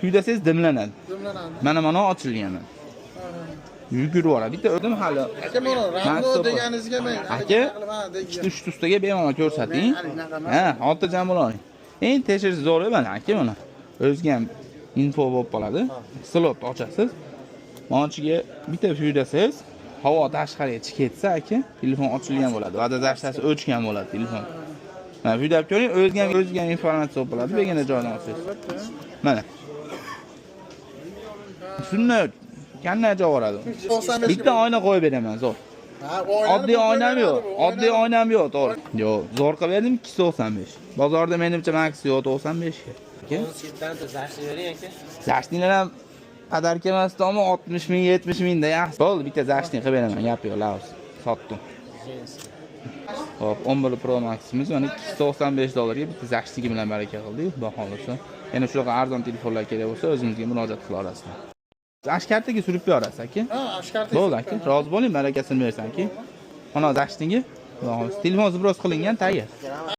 Kuydasangiz dimlanadi. Dimlanadi. Mana ochilgan. Yugurib yuboradi. Bitta o'dim hali. Aka mana Rambo deganingizga men aka ikkita uchta ustaga bemalol ko'rsating. Ha, xotirjam bo'ling. Eng tekshirish zo'r mana aka mana. O'ziga ham info bo'lib qoladi. Slot ochasiz. Mana ichiga bitta fyudasangiz, havo tashqariga chiqib ketsa aka, telefon ochilgan bo'ladi. Va'da zashtasi o'chgan bo'ladi telefon. Mana fyudab ko'ring, o'ziga ham informatsiya bo'ladi, begona joydan olsangiz. Mana. Shunday qanday javob beradi? Bitta oyna qo'yib beraman, zo'r. Oddiy oynam yo'q. Oddiy oynam yo'q, to'g'ri. Yo'q, zo'r qilib berdim 295. Bozorda menimcha max yo'q 95 ga. Sizdan zashni bering aka. Zashnilar ham qadarki emas, to'g'ri 60 ming, 70 mingda yaxshi. Bo'ldi, bitta zashni qilib beraman, gap yo'q, laos. Sotdim. Hop, 11 Pro Max'imiz mana 295 dollarga bitta zashniki bilan baraka qildik, xudo xolisa. Yana shunaqa arzon telefonlar kerak bo'lsa, o'zimizga murojaat qila olasizlar. Ashkartaga surib berasiz aka. Ha, ashkartaga. Bo'ldi aka, rozi bo'ling, barakasini bersin aka. Mana zashniki, xudo xolisa. Telefon zibros qilingan, tayyor.